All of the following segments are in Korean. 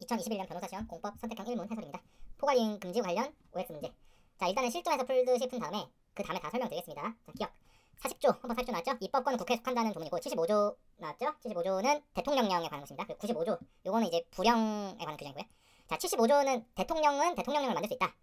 2021년 변호사시험 공법 선택형 1문 해설입니다. 포괄이행 금지 관련 OX 문제. 자, 일단은 실전에서 풀듯이 푼 다음에 그 다음에 다 설명드리겠습니다. 자, 기억. 40조, 헌법 40조 나왔죠? 입법권은 국회에 속한다는 조문이고 75조 나왔죠? 75조는 대통령령에 관한 것입니다. 그리고 95조, 요거는 이제 부령에 관한 규정이고요. 자, 75조는 대통령은 대통령령을 만들 수 있다.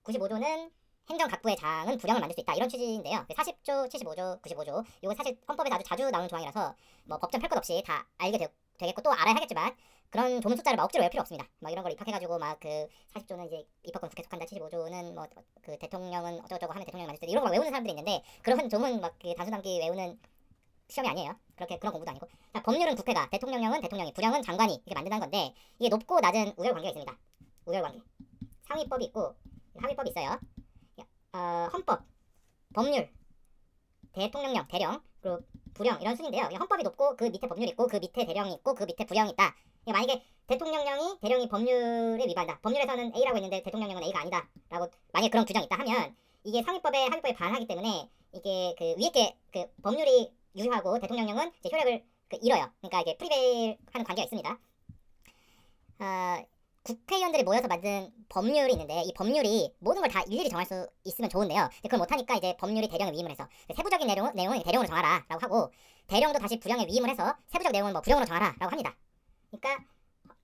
95조는 행정각부의 장은 부령을 만들 수 있다. 이런 취지인데요. 40조, 75조, 95조 이거 사실 헌법에서 아주 자주 나오는 조항이라서 뭐 법정 펼 것 없이 다 알게 되겠고 또 알아야 하겠지만 그런 조문 숫자를 막 억지로 외울 필요 없습니다. 막 이런 걸 입학해가지고 막 그 40조는 이제 입법권 국회에 속한다, 75조는 뭐 그 대통령은 어쩌고저쩌고 하면 대통령을 만들 수 있다. 이런 걸 외우는 사람들이 있는데 그런 조문 막 그 단수 담기 외우는 시험이 아니에요. 그렇게 그런 공부도 아니고. 자, 법률은 국회가, 대통령령은 대통령이, 부령은 장관이 이렇게 만든다는 건데 이게 높고 낮은 우열 관계가 있습니다. 우열 관계. 상위법이 있고 하위법이 있어요. 헌법, 법률, 대통령령, 대령, 그리고 부령 이런 순인데요. 헌법이 높고 그 밑에 법률이 있고 그 밑에 대령이 있고 그 밑에 부령이 있다. 만약에 대통령령이 대령이 법률에 위반한다. 법률에서는 A라고 있는데 대통령령은 A가 아니다. 라고 만약에 그런 규정이 있다 하면 이게 상위법에 하위법에 반하기 때문에 이게 그 위에 게 그 법률이 유효하고 대통령령은 이제 효력을 잃어요. 그러니까 이게 프리베일하는 관계가 있습니다. 국회의원들이 모여서 만든 법률이 있는데 이 법률이 모든 걸 다 일일이 정할 수 있으면 좋은데요. 그걸 못하니까 이제 법률이 대령에 위임을 해서 세부적인 내용은 대령으로 정하라 라고 하고 대령도 다시 부령에 위임을 해서 세부적 내용은 뭐 부령으로 정하라 라고 합니다. 그러니까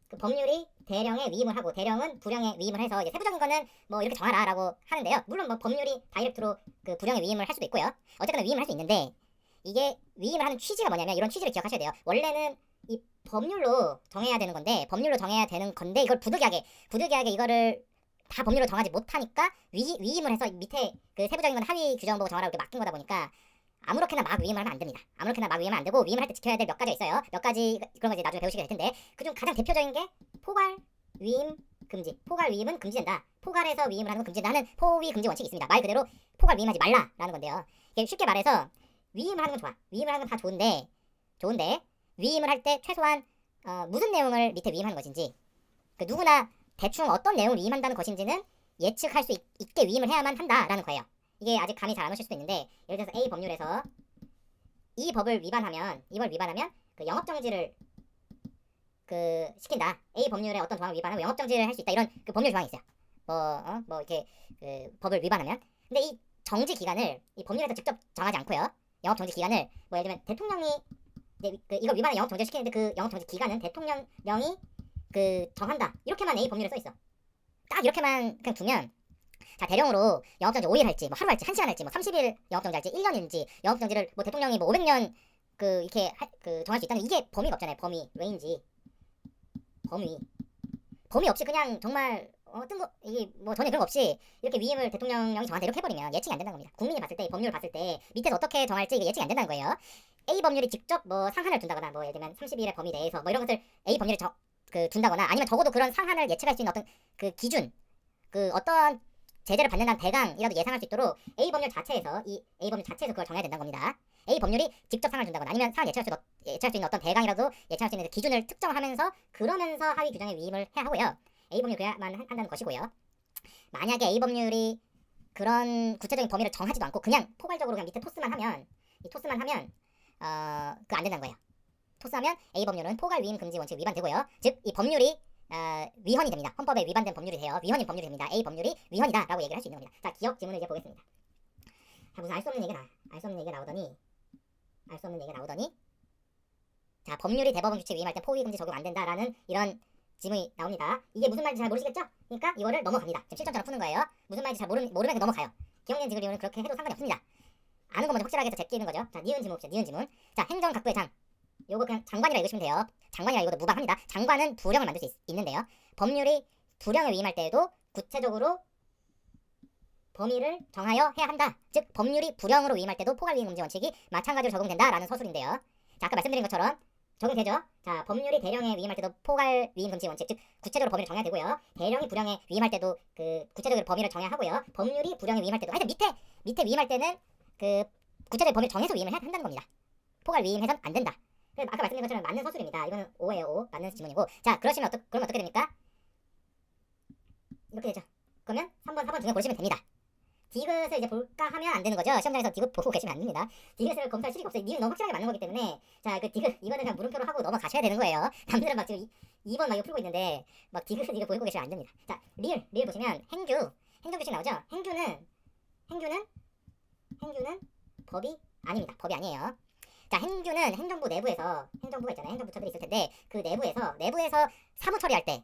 그 법률이 대령에 위임을 하고 대령은 부령에 위임을 해서 이제 세부적인 거는 뭐 이렇게 정하라 라고 하는데요. 물론 뭐 법률이 다이렉트로 그 부령에 위임을 할 수도 있고요. 어쨌거나 위임을 할 수 있는데 이게 위임을 하는 취지가 뭐냐면 이런 취지를 기억하셔야 돼요. 원래는 이 법률로 정해야 되는 건데 이걸 부득이하게 이거를 다 법률로 정하지 못하니까 위임을 해서 밑에 그 세부적인 건 하위 규정 보고 정하라고 이렇게 맡긴 거다 보니까 아무렇게나 막 위임을 하면 안 됩니다. 아무렇게나 막 위임을 안 되고 위임을 할 때 지켜야 될 몇 가지가 있어요. 몇 가지 그런 거 이제 나중에 배우시게 될 텐데 그중 가장 대표적인 게 포괄 위임 금지. 포괄 위임은 금지된다. 포괄해서 위임을 하는 건 금지된다는 포위 금지 원칙이 있습니다. 말 그대로 포괄 위임하지 말라라는 건데요. 이게 쉽게 말해서 위임을 하는 건 좋아. 위임을 하는 건 다 좋은데 위임을 할 때 최소한 무슨 내용을 밑에 위임하는 것인지 그 누구나 대충 어떤 내용을 위임한다는 것인지는 예측할 수 있게 위임을 해야만 한다라는 거예요. 이게 아직 감이 잘 안 오실 수도 있는데 예를 들어서 A 법률에서 이 법을 위반하면 그 영업정지를 그 시킨다. A 법률의 어떤 조항을 위반하면 영업정지를 할 수 있다. 이런 그 법률 조항이 있어요. 뭐 이렇게 그 법을 위반하면. 근데 이 정지 기간을 이 법률에서 직접 정하지 않고요. 영업정지 기간을 뭐 예를 들면 대통령이 이거 위반해 영업정지를 시키는데 그 영업정지 기간은 대통령령이 그 정한다. 이렇게만 A 법률에 써 있어. 딱 이렇게만 그냥 두면 자 대령으로 영업정지 5일 할지 뭐 하루 할지 1시간 할지 뭐 30일 영업정지 할지 1년인지 영업정지를 뭐 대통령이 뭐 500년 그 이렇게 정할 수 있다는 이게 범위가 없잖아요. 범위 레인지 범위 없이 그냥 정말 이게 뭐 전혀 그런 거 없이 이렇게 위임을 대통령령이 정한다 이렇게 해버리면 예측이 안 된다는 겁니다. 국민이 봤을 때 법률을 봤을 때 밑에서 어떻게 정할지 이게 예측이 안 된다는 거예요. A 법률이 직접 뭐 상한을 둔다거나 뭐 예를 들면 30일의 범위 내에서 뭐 이런 것을 A 법률이 둔다거나 아니면 적어도 그런 상한을 예측할 수 있는 어떤 그 기준 그 어떤 제재를 받는다는 대강이라도 예상할 수 있도록 A 법률 자체에서 그걸 정해야 된다는 겁니다. A 법률이 직접 상한을 준다거나 아니면 상한을 예측할 수 있는 어떤 대강이라도 예측할 수 있는 그 기준을 특정하면서 그러면서 하위 규정에 위임을 해야 하고요. A 법률 그야만 한다는 것이고요. 만약에 A 법률이 그런 구체적인 범위를 정하지도 않고 그냥 포괄적으로 그냥 밑에 토스만 하면 그거 안 된다는 거예요. 토스하면 A 법률은 포괄 위임 금지 원칙 위반되고요. 즉 이 법률이 위헌이 됩니다. 헌법에 위반된 법률이 돼요. 위헌인 법률이 됩니다. A 법률이 위헌이다라고 얘기를 할 수 있는 겁니다. 자, 기억 지문을 이제 보겠습니다. 자, 무슨 알 수 없는 얘기가 나오더니 자, 법률이 대법원 규칙 위임할 때 포위 금지 적용 안 된다라는 이런 지문이 나옵니다. 이게 무슨 말인지 잘 모르시겠죠? 그러니까 이거를 넘어갑니다. 지금 실전처럼 푸는 거예요. 무슨 말인지 잘 모르면 그냥 넘어가요. 기억년 지글이오는 그렇게 해도 상관이 없습니다. 아는 거 먼저 확실하게 해서 제끼는 거죠. 자, 니은 지문 봅시다. 니은 지문. 자, 행정각부의 장. 요거 그냥 장관이라 읽으시면 돼요. 장관이라 이것도 무방합니다. 장관은 부령을 만들 수 있는데요. 법률이 부령에 위임할 때에도 구체적으로 범위를 정하여 해야 한다. 즉 법률이 부령으로 위임할 때도 포괄 위임 금지 원칙이 마찬가지로 적용된다라는 서술인데요. 자, 아까 말씀드린 것처럼 적용되죠. 자, 법률이 대령에 위임할 때도 포괄 위임 금지 원칙, 즉 구체적으로 범위를 정해야 되고요. 대령이 부령에 위임할 때도 그 구체적으로 범위를 정해야 하고요. 법률이 부령에 위임할 때도 하여튼 밑에 위임할 때는 그 구체적인 범위를 정해서 위임을 해야 한다는 겁니다. 포괄 위임해선 안 된다. 아까 말씀드린 것처럼 맞는 서술입니다. 이거는 5예요. 5. 맞는 지문이고. 자, 그럼 어떻게 됩니까? 이렇게 되죠. 그러면 3번, 4번 중에 고르시면 됩니다. 디귿을 이제 볼까 하면 안 되는 거죠. 시험장에서 디귿 보고 계시면 안 됩니다. 디귿을 검사할 실익이 없어요. 니은 너무 확실하게 맞는 거기 때문에 자, 그 디귿 이거는 그냥 물음표로 하고 넘어가셔야 되는 거예요. 남들은 막 지금 2번 막 이거 풀고 있는데 막 디귿 이거 보고 계시면 안 됩니다. 자, 리을 보시면 행정 규칙 나오죠. 행규는 법이 아닙니다. 법이 아니에요. 자, 행규는 행정부 내부에서 행정부가 있잖아요. 행정부처들이 있을 텐데 그 내부에서 사무 처리할 때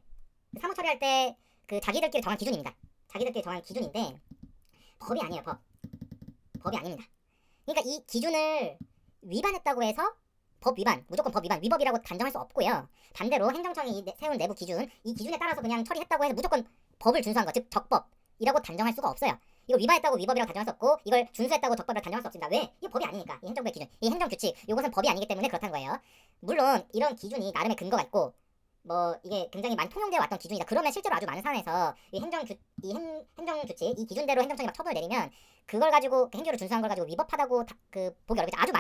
그 자기들끼리 정한 기준입니다. 자기들끼리 정한 기준인데 법이 아니에요. 법이 아닙니다. 그러니까 이 기준을 위반했다고 해서 법 위반, 무조건 법 위반, 위법이라고 단정할 수 없고요. 반대로 행정청이 세운 내부 기준, 이 기준에 따라서 그냥 처리했다고 해서 무조건 법을 준수한 것, 즉 적법이라고 단정할 수가 없어요. 이거 위반했다고 위법이라고 단정할 수 없고 이걸 준수했다고 적법이라고 단정할 수 없습니다. 왜? 이게 법이 아니니까. 이 행정부의 기준, 이 행정규칙, 이것은 법이 아니기 때문에 그렇다는 거예요. 물론 이런 기준이 나름의 근거가 있고 뭐 이게 굉장히 많이 통용되어 왔던 기준이다. 그러면 실제로 아주 많은 사안에서 이 행정규칙, 이 기준대로 행정청이 막 처분을 내리면 그걸 가지고 행규를 준수한 걸 가지고 위법하다고 보기 어렵겠죠. 아주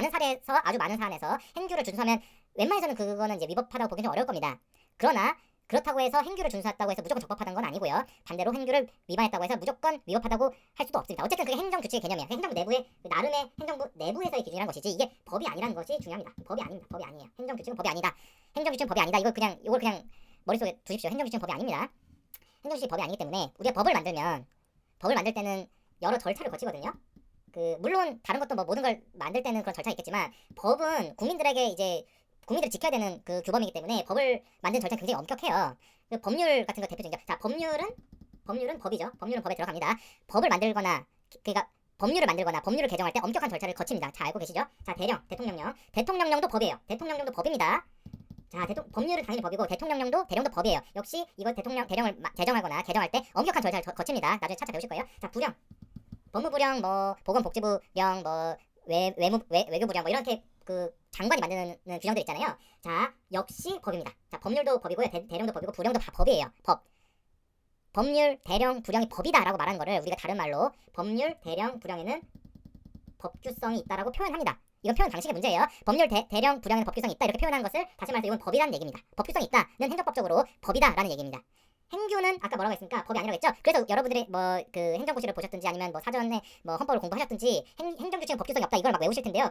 많은 사안에서 행규를 준수하면 웬만해서는 그거는 이제 위법하다고 보기 좀 어려울 겁니다. 그러나 그렇다고 해서 행규를 준수했다고 해서 무조건 적법하다는 건 아니고요. 반대로 행규를 위반했다고 해서 무조건 위법하다고 할 수도 없습니다. 어쨌든 그게 행정규칙의 개념이에요. 행정부 내부의 나름의 행정부 내부에서의 기준이라는 것이지 이게 법이 아니라는 것이 중요합니다. 법이 아닙니다. 법이 아니에요. 행정규칙은 법이 아니다. 행정규칙은 법이 아니다. 이걸 그냥 머릿속에 두십시오. 행정규칙은 법이 아닙니다. 행정규칙이 법이 아니기 때문에 우리가 법을 만들 때는 여러 절차를 거치거든요. 물론 다른 것도 뭐 모든 걸 만들 때는 그런 절차가 있겠지만 법은 국민들이 지켜야 되는 그 규범이기 때문에 법을 만드는 절차가 굉장히 엄격해요. 법률 같은 거 대표적이죠. 자, 법률은 법이죠. 법률은 법에 들어갑니다. 법을 만들거나 그러니까 법률을 만들거나 법률을 개정할 때 엄격한 절차를 거칩니다. 자, 알고 계시죠? 자, 대통령령도 법이에요. 대통령령도 법입니다. 자, 법률은 당연히 법이고 대령도 법이에요. 역시 이거 대령을 제정하거나 개정할 때 엄격한 절차를 거칩니다. 나중에 차차 배우실 거예요. 자, 부령, 법무부령, 뭐 보건복지부령, 뭐 외교부령, 뭐 이렇게 그 장관이 만드는 규정들 있잖아요. 자, 역시 법입니다. 자, 법률도 법이고요. 대령도 법이고 부령도 다 법이에요. 법률, 대령, 부령이 법이다라고 말하는 거를 우리가 다른 말로 법률, 대령, 부령에는 법규성이 있다라고 표현합니다. 이건 표현 방식의 문제예요. 법률, 대령, 부령에는 법규성이 있다 이렇게 표현한 것을 다시 말해서 이건 법이라는 얘기입니다. 법규성이 있다는 행정법적으로 법이다라는 얘기입니다. 행규는 아까 뭐라고 했습니까? 법이 아니라고 했죠. 그래서 여러분들이 뭐 그 행정고시를 보셨든지 아니면 뭐 사전에 뭐 헌법을 공부하셨든지 행정규칙은 법규성이 없다 이걸 막 외우실 텐데요.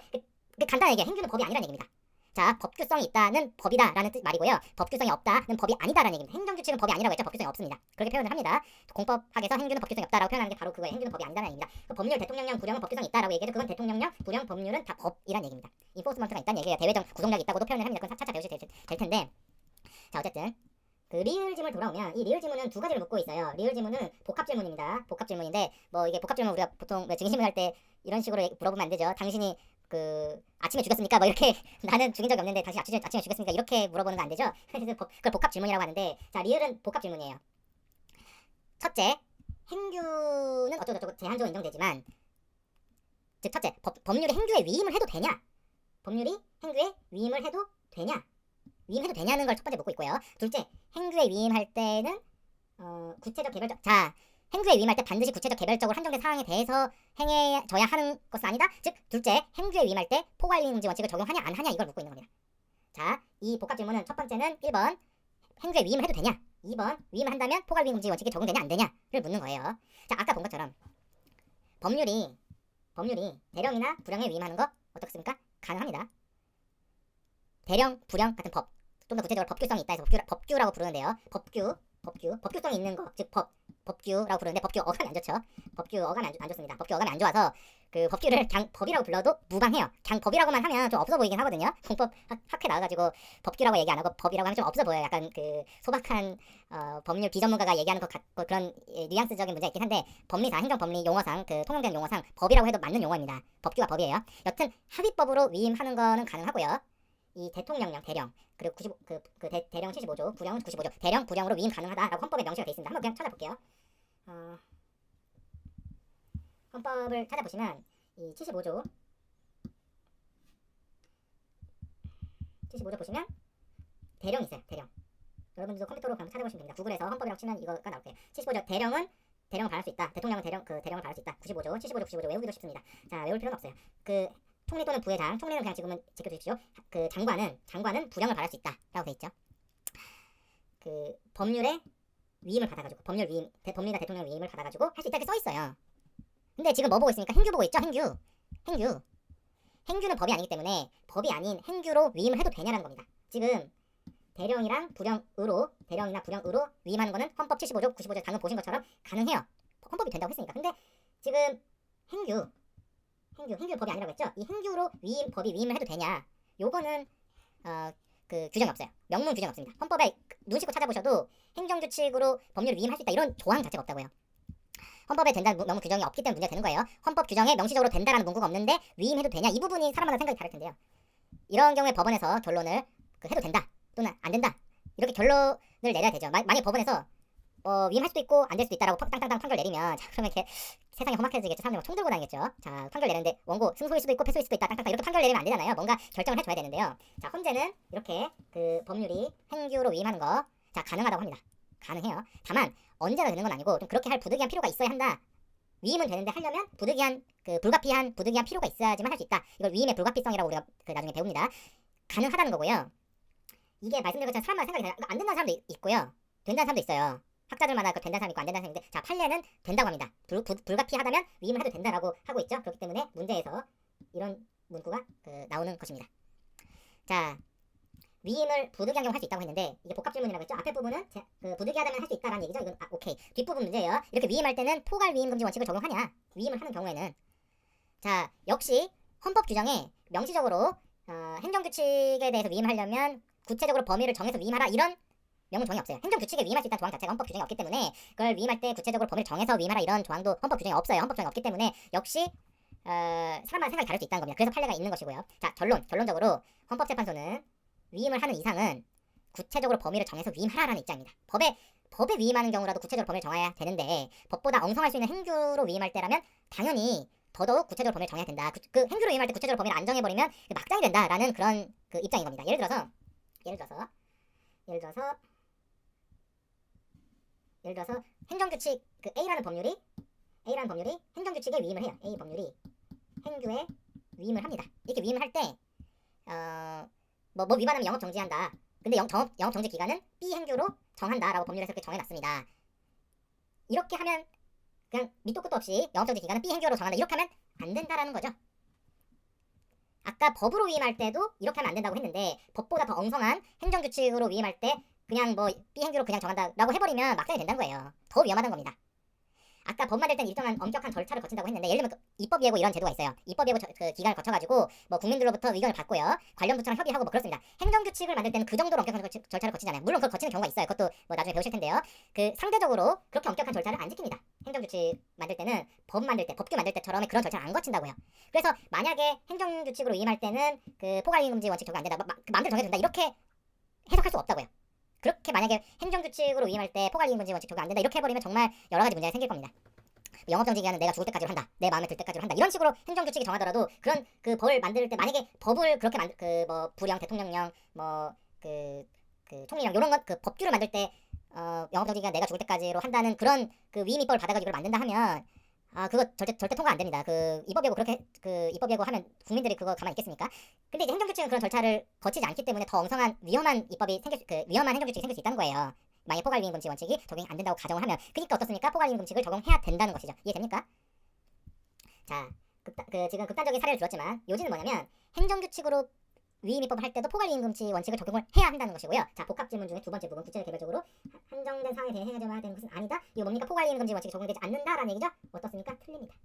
간단하게 얘기해. 행규는 법이 아니라는 얘기입니다. 자, 법규성이 있다는 법이다라는 말이고요. 법규성이 없다는 법이 아니다라는 얘기입니다. 행정규칙은 법이 아니라고 했죠. 법규성이 없습니다. 그렇게 표현을 합니다. 공법학에서 행규는 법규성이 없다라고 표현하는 게 바로 그거예요. 행규는 법이 아니다라는 얘기입니다. 법률, 대통령령, 부령은 법규성이 있다라고 얘기해도 그건 대통령령, 부령, 법률은 다 법이라는 얘기입니다. 인포스먼트가 있다는 얘기예요. 대외적 구속력이 있다고도 표현을 합니다. 그건 차차 배우실 될 텐데. 자, 어쨌든 그 리을 지문 돌아오면 이 리을 지문은 두 가지를 묻고 있어요. 리을 지문은 복합 질문입니다. 복합 질문인데 뭐 이게 복합 질문 우리가 보통 증인신문 할 때 이런 식으로 물어보면 안 되죠. 당신이 아침에 죽였습니까? 뭐 이렇게 나는 죽인 적이 없는데 당신 아침에 죽였습니까? 이렇게 물어보는 거 안 되죠. 그래서 그걸 복합 질문이라고 하는데 자, 리을은 복합 질문이에요. 첫째, 행규는 어쩌고저쩌고 제한적으로 인정되지만 즉 첫째, 법률이 행규에 위임을 해도 되냐? 법률이 행규에 위임을 해도 되냐? 위임해도 되냐는 걸 첫 번째 묻고 있고요. 둘째, 행규에 위임할 때는 구체적 개별적 행규에 위임할 때 반드시 구체적 개별적으로 한정된 사항에 대해서 행해져야 하는 것은 아니다. 즉 둘째, 행규에 위임할 때 포괄이행금지 원칙을 적용하냐 안 하냐 이걸 묻고 있는 겁니다. 자, 이 복합 질문은 첫 번째는 1번 행규에 위임을 해도 되냐, 2번 위임을 한다면 포괄이행금지 원칙이 적용되냐 안 되냐를 묻는 거예요. 자, 아까 본 것처럼 법률이 대령이나 부령에 위임하는 거 어떻습니까? 가능합니다. 대령, 부령 같은 법, 좀 더 구체적으로 법규성이 있다 해서 법규라고 부르는데요. 법규성이 있는 거, 즉 법규라고 부르는데 법규 어감이 안 좋죠. 법규 어감이 안 좋습니다. 법규 어감이 안 좋아서 그 법규를 그냥 법이라고 불러도 무방해요. 그냥 법이라고만 하면 좀 없어 보이긴 하거든요. 공법 학회 나와가지고 법규라고 얘기 안 하고 법이라고 하면 좀 없어 보여요. 약간 그 소박한 법률 비전문가가 얘기하는 것 같고 그런 뉘앙스적인 문제가 있긴 한데 법리상, 행정법리 용어상, 그 통용된 용어상 법이라고 해도 맞는 용어입니다. 법규가 법이에요. 여튼 합의법으로 위임하는 거는 가능하고요. 이 대통령령, 대령, 그리고 대령 75조, 부령은 95조, 대령, 부령으로 위임 가능하다라고 헌법에 명시가 되어 있습니다. 한번 그냥 찾아볼게요. 헌법을 찾아보시면 이 75조 보시면 대령이 있어요. 대령. 여러분들도 컴퓨터로 그냥 찾아보시면 됩니다. 구글에서 헌법이라고 치면 이거가 나올 거예요. 75조 대령을 바할 수 있다. 대통령은 대령을 바할 수 있다. 95조 외우기도 쉽습니다. 자, 외울 필요는 없어요. 총리 또는 부회장, 총리는 그냥 지금은 지켜주십시오. 장관은 부령을 바할 수 있다라고 돼 있죠. 법률에 위임을 받아가지고 법률과 대통령 위임을 받아가지고 할 수 있다 이렇게 써 있어요. 근데 지금 뭐 보고 있습니까? 행규 보고 있죠? 행규. 행규는 법이 아니기 때문에 법이 아닌 행규로 위임을 해도 되냐라는 겁니다. 지금 대령이랑 부령으로 위임하는 거는 헌법 75조, 95조 방금 보신 것처럼 가능해요. 헌법이 된다고 했으니까. 근데 지금 행규 법이 아니라고 했죠? 이 행규로 법이 위임을 해도 되냐? 요거는 그 규정이 없어요. 명문 규정이 없습니다. 헌법에 눈 씻고 찾아보셔도 행정규칙으로 법률을 위임할 수 있다 이런 조항 자체가 없다고요. 헌법에 된다는 명문 규정이 없기 때문에 문제가 되는 거예요. 헌법 규정에 명시적으로 된다라는 문구가 없는데 위임해도 되냐? 이 부분이 사람마다 생각이 다를 텐데요. 이런 경우에 법원에서 결론을 해도 된다 또는 안 된다 이렇게 결론을 내려야 되죠. 만약 법원에서 위임할 수도 있고 안 될 수도 있다라고 땅땅땅 판결 내리면 자, 그러면 이렇게 세상이 험악해지겠죠. 사람들이 총 들고 다니겠죠. 자, 판결 내는데 원고 승소일 수도 있고 패소일 수도 있다 땅땅땅 이렇게 판결 내리면 안 되잖아요. 뭔가 결정을 해줘야 되는데요. 자, 헌재는 이렇게 그 법률이 행규로 위임하는 거 자 가능하다고 합니다. 가능해요. 다만 언제나 되는 건 아니고 좀 그렇게 할 부득이한 필요가 있어야 한다. 위임은 되는데 하려면 불가피한 필요가 있어야지만 할 수 있다. 이걸 위임의 불가피성이라고 우리가 나중에 배웁니다. 가능하다는 거고요. 이게 말씀드린 것처럼 사람마다 생각이 달라요. 안 된다는 사람도 있고요. 된다는 사람도 있어요. 학자들마다 그 된다는 사람 있고 안 된다는 사람 있는데 자, 판례는 된다고 합니다. 불가피하다면 위임을 해도 된다라고 하고 있죠. 그렇기 때문에 문제에서 이런 문구가 나오는 것입니다. 자, 위임을 부득이한 경우 할 수 있다고 했는데 이게 복합 질문이라고 했죠. 앞에 부분은 부득이하다면 할 수 있다라는 얘기죠. 이건 오케이. 뒷부분 문제예요. 이렇게 위임할 때는 포괄 위임 금지 원칙을 적용하냐? 위임을 하는 경우에는 자, 역시 헌법 규정에 명시적으로 행정규칙에 대해서 위임하려면 구체적으로 범위를 정해서 위임하라 이런 명문 조항이 없어요. 행정규칙에 위임할 수 있다는 조항 자체가 헌법 규정이 없기 때문에 그걸 위임할 때 구체적으로 범위를 정해서 위임하라 이런 조항도 헌법 규정이 없어요. 헌법 규정이 없기 때문에 역시 사람마다 생각이 다를 수 있다는 겁니다. 그래서 판례가 있는 것이고요. 자, 결론적으로 헌법재판소는 위임을 하는 이상은 구체적으로 범위를 정해서 위임하라라는 입장입니다. 법에 위임하는 경우라도 구체적으로 범위를 정해야 되는데 법보다 엉성할 수 있는 행규로 위임할 때라면 당연히 더더욱 구체적으로 범위를 정해야 된다. 그 행규로 위임할 때 구체적으로 범위를 안 정해버리면 막장이 된다라는 그런 그 입장인 겁니다. 예를 들어서 행정규칙 A라는 법률이 행정규칙에 위임을 해요. A 법률이 행규에 위임을 합니다. 이렇게 위임을 할 때 뭐 위반하면 영업 정지한다. 근데 영업 정지 기간은 B 행규로 정한다라고 법률에서 이렇게 정해놨습니다. 이렇게 하면 그냥 밑도 끝도 없이 영업 정지 기간은 B 행규로 정한다. 이렇게 하면 안 된다라는 거죠. 아까 법으로 위임할 때도 이렇게 하면 안 된다고 했는데 법보다 더 엉성한 행정규칙으로 위임할 때 그냥 뭐 B 행규로 그냥 정한다라고 해버리면 막장이 된다는 거예요. 더 위험하다는 겁니다. 아까 법 만들 때는 일정한 엄격한 절차를 거친다고 했는데 예를 들면 입법예고 이런 제도가 있어요. 입법예고 그 기간을 거쳐가지고 뭐 국민들로부터 의견을 받고요. 관련 부처랑 협의하고 뭐 그렇습니다. 행정규칙을 만들 때는 그 정도로 엄격한 절차를 거치잖아요. 물론 그걸 거치는 경우가 있어요. 그것도 뭐 나중에 배우실 텐데요. 그 상대적으로 그렇게 엄격한 절차를 안 지킵니다. 행정규칙 만들 때는 법규 만들 때처럼의 그런 절차를 안 거친다고요. 그래서 만약에 행정규칙으로 위임할 때는 그 포괄이행 금지 원칙 적용 안 된다. 마음대로 정해준다. 이렇게 해석할 수 없다고요. 그렇게 만약에 행정규칙으로 위임할 때 포괄이행 금지 원칙 적용 안 된다. 이렇게 해버리면 정말 여러 가지 문제가 생길 겁니다. 영업정지 기간은 내가 죽을 때까지로 한다. 내 마음에 들 때까지로 한다. 이런 식으로 행정규칙이 정하더라도 그런 그 법을 만들 때 만약에 법을 그렇게 뭐 부령, 대통령령, 뭐 총리령 이런 것 그 법규를 만들 때 영업정지 기간 내가 죽을 때까지로 한다는 그런 그 위임 입법을 받아가지고 이걸 만든다 하면 그거 절대 통과 안 됩니다. 그 입법예고 그렇게 그 입법예고 하면 국민들이 그거 가만히 있겠습니까? 근데 이제 행정규칙은 그런 절차를 거치지 않기 때문에 더 엉성한 위험한 위험한 행정규칙이 생길 수 있다는 거예요. 만약 포괄위임 금지 원칙이 적용이 안 된다고 가정을 하면 그러니까 어떻습니까? 포괄위임 금칙을 적용해야 된다는 것이죠. 이해됩니까? 자, 지금 극단적인 사례를 들었지만 요지는 뭐냐면 행정규칙으로 위임 입법을 할 때도 포괄위임 금지 원칙을 적용을 해야 한다는 것이고요. 자, 복합 질문 중에 두 번째 부분 구체 개별적으로 한정된 사항에 대해 행해져야 되는 것은 아니다. 이거 뭡니까? 포괄위임 금지 원칙이 적용되지 않는다라는 얘기죠. 어떻습니까? 틀립니다.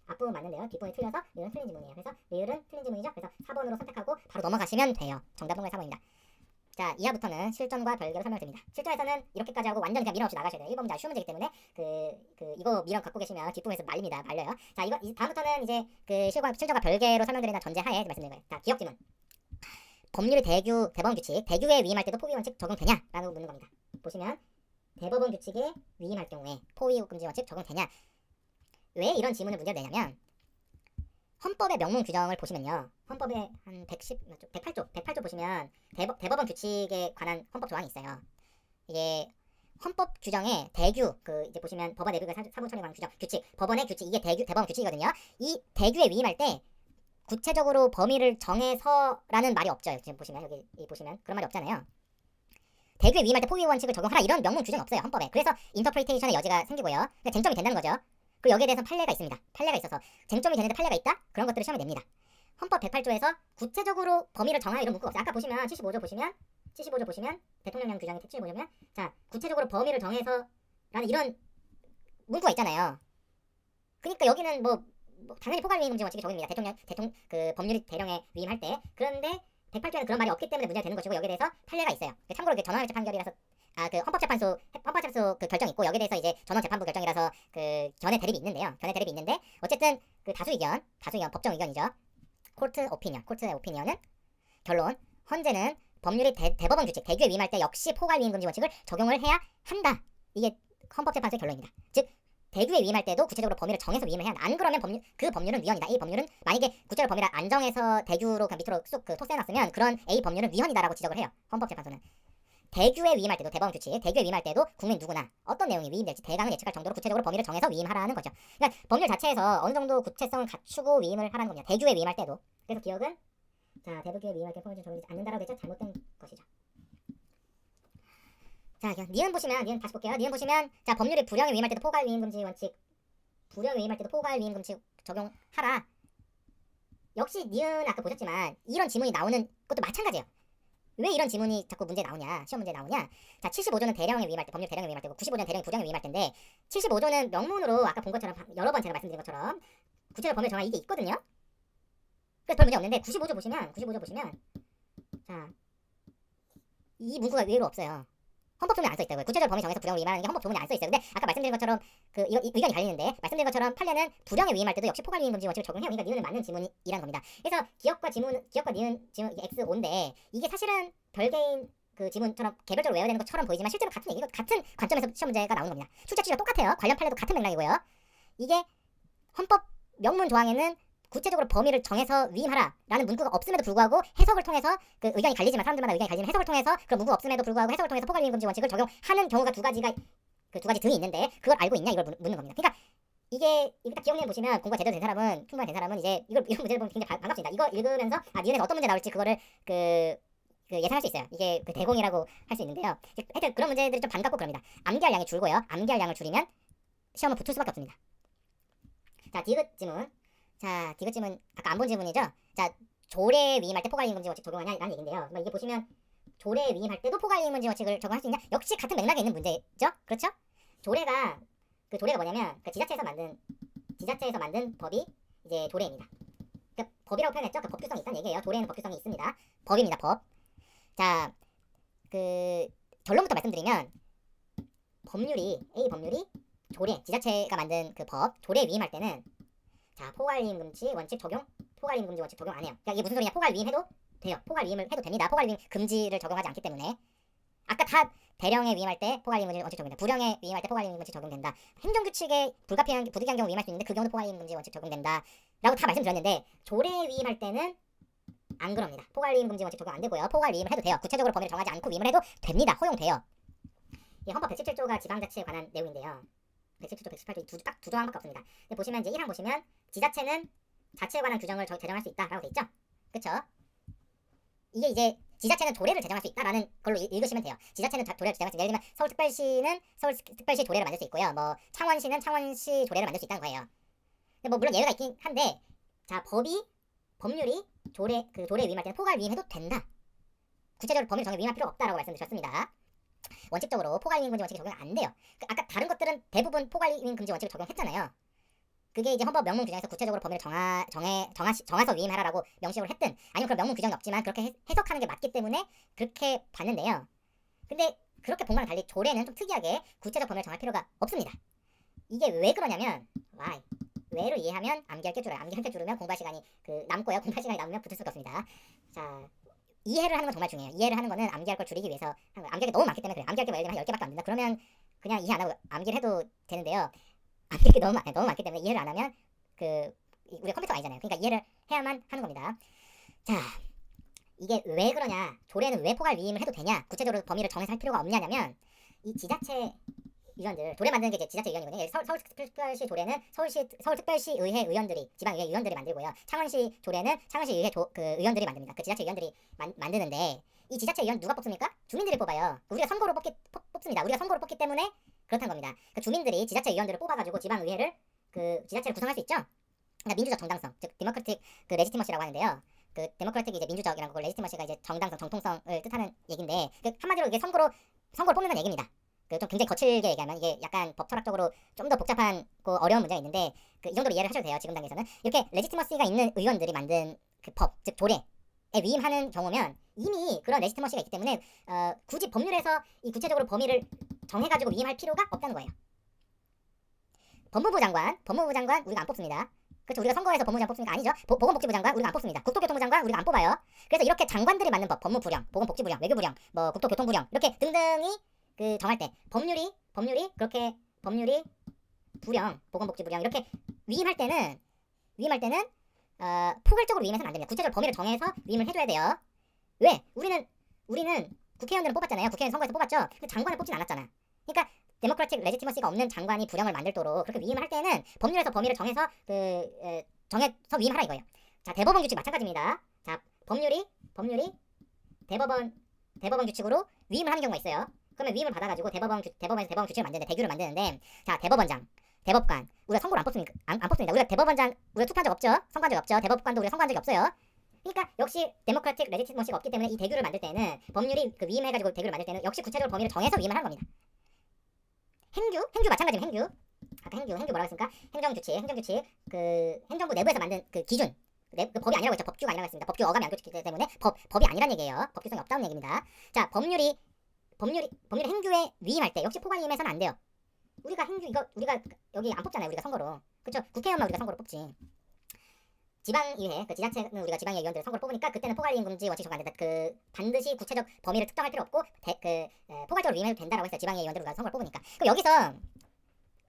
앞부분 맞는데요. 뒷부분이 틀려서 리을은 틀린 지문이에요. 그래서 리을은 틀린 지문이죠. 그래서 4번으로 선택하고 바로 넘어가시면 돼요. 정답은 4번입니다. 자, 이하부터는 실전과 별개로 설명드립니다. 실전에서는 이렇게까지 하고 완전 그냥 밀어 없이 나가셔야 돼요. 1번 문제 아주 쉬운 문제이기 때문에 이거 밀어 갖고 계시면 뒷부분에서 말려요. 자, 다음부터는 이제 실전과 별개로 설명드린다 전제하에 말씀드린 거예요. 자, 기억 지문. 법률의 대법원 규칙, 대규에 위임할 때도 포위 원칙 적용되냐? 라고 묻는 겁니다. 보시면 대법원 규칙에 위임할 경우에 포위 금지 원칙 적용되냐? 왜 이런 질문을 문제를 내냐면 헌법의 명문 규정을 보시면요. 헌법의 한 108조 보시면 대법원 규칙에 관한 헌법 조항이 있어요. 이게 헌법 규정의 대규 이제 보시면 법원 내부의 사무 처리에 관한 규칙, 법원의 규칙 이게 대법원 규칙이거든요. 이 대규에 위임할 때 구체적으로 범위를 정해서라는 말이 없죠. 지금 보시면 여기 보시면 그런 말이 없잖아요. 대규에 위임할 때 포위 원칙을 적용하라 이런 명문 규정이 없어요. 헌법에. 그래서 인터프리테이션의 여지가 생기고요. 쟁점이 된다는 거죠. 그리고 여기에 대해서 판례가 있습니다. 판례가 있어서 쟁점이 되는데 판례가 있다? 그런 것들을 시험에 냅니다. 헌법 108조에서 구체적으로 범위를 정하여 이런 문구가 없어요. 아까 보시면 75조 보시면 대통령령 규정이 75조면 자 구체적으로 범위를 정해서 라는 이런 문구가 있잖아요. 그러니까 여기는 뭐 당연히 포괄위임 금지 원칙이 적용입니다. 그 법률이 대령에 위임할 때. 그런데 108조에는 그런 말이 없기 때문에 문제가 되는 것이고 여기에 대해서 판례가 있어요. 참고로 전원합의체 판결이라서 그 헌법재판소 그 결정 있고 여기에 대해서 이제 전원재판부 결정이라서 그 견해 대립이 있는데 어쨌든 그 다수 의견 법정 의견이죠. 코트의 오피니언은 결론 헌재는 법률이 대법원 규칙 대규에 위임할 때 역시 포괄위임 금지 원칙을 적용을 해야 한다. 이게 헌법재판소의 결론입니다. 즉 대규에 위임할 때도 구체적으로 범위를 정해서 위임을 해야 한다. 안 그러면 그 법률은 위헌이다. 이 법률은 만약에 구체적으로 범위를 안 정해서 대규로 그냥 밑으로 쑥 토스해놨으면 그런 A 법률은 위헌이다라고 지적을 해요. 헌법재판소는. 대규에 위임할 때도 대법원 규칙 대규에 위임할 때도 국민 누구나 어떤 내용이 위임될지 대강은 예측할 정도로 구체적으로 범위를 정해서 위임하라는 거죠. 그러니까 법률 자체에서 어느 정도 구체성을 갖추고 위임을 하라는 겁니다. 대규에 위임할 때도. 그래서 기억은 자 대규에 위임할 때 포괄적 적용되지 않는다라고 되죠. 잘못된 것이죠. 자, 니은 보시면 니은 다시 볼게요. 니은 보시면 자 법률이 불령에 위임할 때도 포괄위임 금지 원칙 불령에 위임할 때도 포괄위임 금지 적용하라. 역시 니은 아까 보셨지만 이런 지문이 나오는 것도 마찬가지예요. 왜 이런 지문이 자꾸 문제 나오냐 시험 문제 나오냐. 자 75조는 대령에 위임할 때 법률 대령에 위임할 때고 95조는 대령이 불령에 위임할 텐데 75조는 명문으로 아까 본 것처럼 여러 번 제가 말씀드린 것처럼 구체적 범위를 정할 이게 있거든요. 그래서 별 문제 없는데 95조 보시면 자 이 문구가 의외로 없어요. 헌법 조문에 안 써 있다고요. 구체적 범위 정해서 불령을 위임하는 게 헌법 조문에 안 써 있어요. 근데 아까 말씀드린 것처럼 그 의견이 갈리는데 말씀드린 것처럼 판례는 불령에 위임할 때도 역시 포괄위임 금지 원칙을 적용해요. 그러니까 니은은 맞는 지문이라는 겁니다. 그래서 기억과 니은 지문 X5인데 이게 사실은 별개인 그 지문처럼 개별적으로 외워야 되는 것처럼 보이지만 실제로 같은 얘기고 같은 관점에서 시험 문제가 나오는 겁니다. 출제 취지가 똑같아요. 관련 판례도 같은 맥락이고요. 이게 헌법 명문 조항에는 구체적으로 범위를 정해서 위임하라라는 문구가 없음에도 불구하고 해석을 통해서 그 의견이 갈리지만 사람들마다 의견이 갈리지만 해석을 통해서 그런 문구가 없음에도 불구하고 해석을 통해서 포괄위임 금지 원칙을 적용하는 경우가 두 가지 등이 있는데 그걸 알고 있냐 이걸 묻는 겁니다. 그러니까 이게 딱 기억내 보시면 공부가 제대로 된 사람은 충분히 된 사람은 이제 이런 문제를 보면 굉장히 반갑습니다. 이거 읽으면서 니은에서 어떤 문제 나올지 그거를 예상할 수 있어요. 이게 그 대공이라고 할 수 있는데요. 하여튼 그런 문제들이 좀 반갑고 그럽니다. 암기할 양이 줄고요. 암기할 양을 줄이면 시험은 붙을 수밖에 없습니다. 자 디귿 지문 아까 안 본 지문이죠. 자 조례 위임할 때 포괄위임 금지 원칙 적용하냐라는 얘긴데요. 이게 보시면 조례 위임할 때도 포괄위임 금지 원칙을 적용할 수 있냐? 역시 같은 맥락에 있는 문제죠. 그렇죠? 조례가 뭐냐면 그 지자체에서 만든 법이 이제 조례입니다. 그 법이라고 표현했죠. 그 법규성이 있다는 얘기예요. 조례에는 법규성이 있습니다. 법입니다. 법. 자 그 결론부터 말씀드리면 A 법률이 조례 지자체가 만든 그 법 조례 위임할 때는 자 포괄위임 금지 원칙 적용 안 해요. 그러니까 이게 무슨 소리냐? 포괄위임해도 돼요. 포괄위임을 해도 됩니다. 포괄위임 금지를 적용하지 않기 때문에 아까 다 대령에 위임할 때 포괄위임 금지 원칙 적용된다. 불령에 위임할 때 포괄위임 금지 적용된다. 행정규칙에 부득이한 경우 위임할 수 있는데 그 경우도 포괄위임 금지 원칙 적용된다. 라고 다 말씀드렸는데 조례 위임할 때는 안 그럽니다. 포괄위임 금지 원칙 적용 안 되고요. 포괄위임을 해도 돼요. 구체적으로 범위를 정하지 않고 위임을 해도 됩니다. 허용돼요. 이 헌법 117조가 지방자치에 관한 내용인데요. 117조, 118조 딱 두 조항밖에 없습니다. 근데 보시면 이제 1항 보시면 지자체는 자치에 관한 규정을 제정할 수 있다라고 돼 있죠. 그렇죠? 이게 이제 지자체는 조례를 제정할 수 있다라는 걸로 읽으시면 돼요. 지자체는 조례를 제정할 수 있다. 예를 들면 서울특별시는 서울특별시 조례를 만들 수 있고요. 뭐 창원시는 창원시 조례를 만들 수 있다는 거예요. 근데 뭐 물론 예외가 있긴 한데 자 법률이 조례 위임할 때는 포괄 위임해도 된다. 구체적으로 범위를 정해 위임할 필요가 없다라고 말씀드렸습니다. 원칙적으로 포괄위임 금지 원칙이 적용 안 돼요. 아까 다른 것들은 대부분 포괄위임 금지 원칙을 적용했잖아요. 그게 이제 헌법 명문 규정에서 구체적으로 범위를 정해서 위임하라라고 명시를 했든 아니면 그런 명문 규정이 없지만 그렇게 해석하는 게 맞기 때문에 그렇게 봤는데요. 근데 그렇게 본 거랑 달리 조례는 좀 특이하게 구체적 범위를 정할 필요가 없습니다. 이게 왜 그러냐면 왜로 이해하면 암기할 게 줄어요. 암기할 게 줄으면 공부할 시간이 남고요. 공부할 시간이 남으면 붙을 수가 없습니다. 자 이해를 하는 건 정말 중요해요. 이해를 하는 거는 암기할 걸 줄이기 위해서 암기할 게 너무 많기 때문에 그래요. 암기할 게 예를 들면 한 10개밖에 안 된다. 그러면 그냥 이해 안 하고 암기를 해도 되는데요. 암기할 게 너무 많기 때문에 이해를 안 하면 우리가 컴퓨터가 아니잖아요. 그러니까 이해를 해야만 하는 겁니다. 자 이게 왜 그러냐? 조례는 왜 포괄 위임을 해도 되냐? 구체적으로 범위를 정해서 할 필요가 없냐면 이 지자체 의원들 조례 만드는 게 이제 지자체 의원이거든요. 서울특별시 조례는 서울특별시의회 의원들이 지방의회 의원들이 만들고요. 창원시 조례는 창원시의회 의원들이 만듭니다. 그 지자체 의원들이 만드는데 이 지자체 의원 누가 뽑습니까? 주민들이 뽑아요. 우리가 선거로 뽑습니다. 우리가 선거로 뽑기 때문에 그렇다는 겁니다. 그 주민들이 지자체 의원들을 뽑아가지고 지방의회를 그 지자체를 구성할 수 있죠. 그러니까 민주적 정당성, 즉 데모크라틱 그 레지티머시라고 하는데요. 그 데모크라틱이 이제 민주적이라는 거고 레지티머시가 이제 정당성, 정통성을 뜻하는 얘긴데 그 한마디로 이게 선거를 뽑는다는 얘기입니다. 그 좀 굉장히 거칠게 얘기하면 이게 약간 법 철학적으로 좀 더 복잡한 어려운 문제가 있는데 그 이 정도로 이해를 하셔도 돼요. 지금 단계에서는 이렇게 레지티머시가 있는 의원들이 만든 그 법, 즉 조례에 위임하는 경우면 이미 그런 레지티머시가 있기 때문에 굳이 법률에서 이 구체적으로 범위를 정해가지고 위임할 필요가 없다는 거예요. 법무부 장관 우리가 안 뽑습니다. 그렇죠. 우리가 선거에서 법무부 장관 뽑습니까? 아니죠. 보건복지부 장관 우리가 안 뽑습니다. 국토교통부 장관 우리가 안 뽑아요. 그래서 이렇게 장관들이 만든 법, 법무부령, 보건복지부령, 외교부령, 뭐 국토교통부령 이렇게 등등이 그 정할 때 법률이 부령, 보건복지부령 이렇게 위임할 때는 포괄적으로 위임해서는 안 됩니다. 구체적으로 범위를 정해서 위임을 해줘야 돼요. 왜? 우리는 국회의원들은 뽑았잖아요. 국회의원 선거에서 뽑았죠. 근데 장관을 뽑진 않았잖아. 그러니까 데모크라틱 레지티머시가 없는 장관이 부령을 만들도록 그렇게 위임을 할 때는 법률에서 범위를 정해서 정해서 위임하라 이거예요. 자, 대법원 규칙 마찬가지입니다. 자, 법률이 대법원 규칙으로 위임을 하는 경우가 있어요. 그러면 위임을 받아가지고 대법원에서 대법원 규칙을 만드는데 대규를 만드는데 자, 대법원장, 대법관 우리가 선거를 안 뽑습니다. 안 뽑습니다. 우리가 대법원장 우리가 투표한 적 없죠. 선거한 적 없죠. 대법관도 우리가 선거한 적이 없어요. 그러니까 역시 데모크라틱 레지티머시가 없기 때문에 이 대규를 만들 때는 법률이 그 위임해가지고 대규를 만들 때는 역시 구체적으로 범위를 정해서 위임을 하는 겁니다. 행규 마찬가지입니다. 행규 아까 행규 뭐라고 했습니까? 행정규칙 그 행정부 내부에서 만든 그 기준 그 법이 아니라고 했죠. 법규가 아니라고 했습니다. 법규 어감이 안 고쳤기 때문에 법이 아니란 얘기예요. 법규성이 없다는 얘기입니다. 자, 법률이 행규에 위임할 때 역시 포괄 위임해서는 안 돼요. 우리가 우리가 여기 안 뽑잖아요. 우리가 선거로. 그렇죠? 국회의원만 우리가 선거로 뽑지. 지방의회, 그 지자체는 우리가 지방의회 의원들 선거를 뽑으니까 그때는 포괄위임 금지 원칙 적용 안 된다. 그 반드시 구체적 범위를 특정할 필요 없고 포괄적으로 위임해도 된다라고 했어요. 지방의회 의원들 우리가 선거를 뽑으니까. 그럼 여기서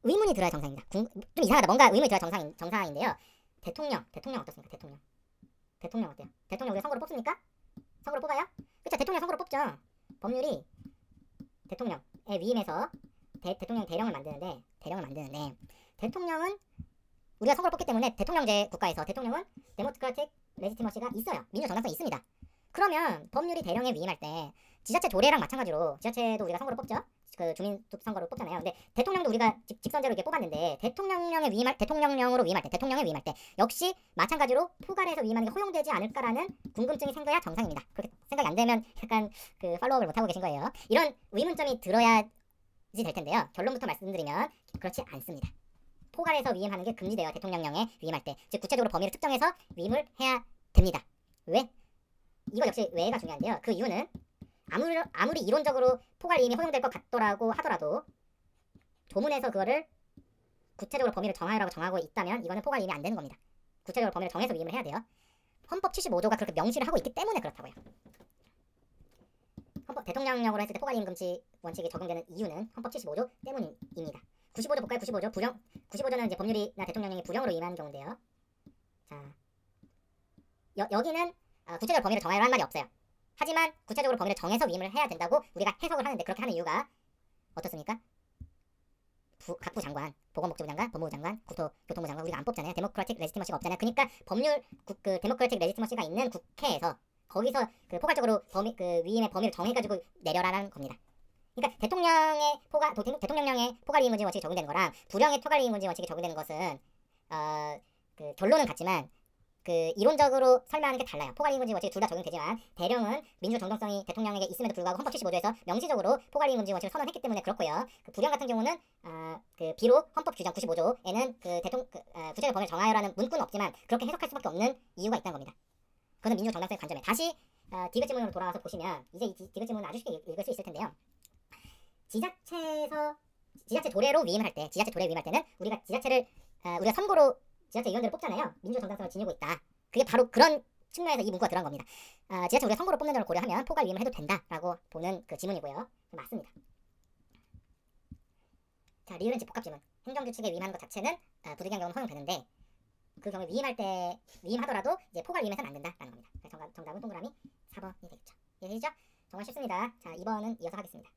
의문이 들어야 정상입니다. 좀 이상하다. 뭔가 의문이 들어야 정상인데요. 대통령 어떻습니까? 대통령 어때요? 대통령 우리가 선거로 뽑습니까? 선거로 뽑아요? 그렇죠. 대통령 선거로 뽑죠. 법률이 대통령에 위임해서 대통령 대령을 만드는데 대통령은 우리가 선거를 뽑기 때문에 대통령제 국가에서 대통령은 데모크라틱 레지티머시가 있어요. 민주 정당성이 있습니다. 그러면 법률이 대령에 위임할 때 지자체 조례랑 마찬가지로 지자체도 우리가 선거를 뽑죠. 그 주민 선거로 뽑잖아요. 근데 대통령도 우리가 직선제로 이렇게 뽑았는데 대통령령으로 위임할 때 역시 마찬가지로 포괄해서 위임하는 게 허용되지 않을까라는 궁금증이 생겨야 정상입니다. 그렇게 생각이 안 되면 약간 그 팔로우업을 못 하고 계신 거예요. 이런 의문점이 들어야지 될 텐데요. 결론부터 말씀드리면 그렇지 않습니다. 포괄해서 위임하는 게 금지돼요. 대통령령에 위임할 때. 즉 구체적으로 범위를 특정해서 위임을 해야 됩니다. 왜? 이거 역시 왜가 중요한데요. 그 이유는 아무리 이론적으로 포괄 위임이 허용될 것 같더라고 하더라도 조문에서 그거를 구체적으로 범위를 정하라고 정하고 있다면 이거는 포괄 위임이 안 되는 겁니다. 구체적으로 범위를 정해서 위임을 해야 돼요. 헌법 75조가 그렇게 명시를 하고 있기 때문에 그렇다고요. 대통령령으로 했을 때 포괄 위임 금지 원칙이 적용되는 이유는 헌법 75조 때문입니다. 95조 볼까요? 95조는 이제 법률이나 대통령령이 부령으로 위임하는 경우인데요. 자, 여기는 구체적으로 범위를 정하라는 한 말이 없어요. 하지만 구체적으로 범위를 정해서 위임을 해야 된다고 우리가 해석을 하는데 그렇게 하는 이유가 어떻습니까? 각부 장관, 보건복지부 장관, 법무부 장관, 국토교통부 장관 우리가 안 뽑잖아요. 데모크라틱 레지티머시가 없잖아요. 그러니까 그 데모크라틱 레지티머시가 있는 국회에서 거기서 그 포괄적으로 위임의 범위를 정해가지고 내려라는 겁니다. 그러니까 대통령령의 포괄 위임 금지 원칙이 적용되는 거랑 부령의 포괄 위임 금지 원칙이 적용되는 것은 그 결론은 같지만 그 이론적으로 설명하는 게 달라요. 포괄 위임 금지 원칙이 둘 다 적용되지만 대령은 민주 정당성이 대통령에게 있음에도 불구하고 헌법 75조에서 명시적으로 포괄 위임 금지 원칙을 선언했기 때문에 그렇고요. 그 부령 같은 경우는 그 비록 헌법 규정 95조에는 구체적 범위를 정하여라는 문구는 없지만 그렇게 해석할 수밖에 없는 이유가 있다는 겁니다. 그거는 민주 정당성의 관점에 다시 디귿 지문으로 돌아와서 보시면 이제 이 디귿 지문은 아주 쉽게 읽을 수 있을 텐데요. 지자체 조례로 위임할 때, 지자체 조례 위임할 때는 우리가 우리가 선거로 지자체 의원들을 뽑잖아요. 민주 정당성을 지니고 있다. 그게 바로 그런 측면에서 이 문구가 들어간 겁니다. 지자체 우리가 선거로 뽑는 점을 고려하면 포괄 위임을 해도 된다라고 보는 그 지문이고요. 맞습니다. 자, 리을은 즉 복합 지문. 행정규칙에 위임하는 것 자체는 부득이한 경우는 허용되는데 그 경우에 위임하더라도 이제 포괄 위임해서는 안 된다라는 겁니다. 정답은 동그라미 4번이 되겠죠. 이해되시죠? 정말 쉽습니다. 자, 2번은 이어서 하겠습니다.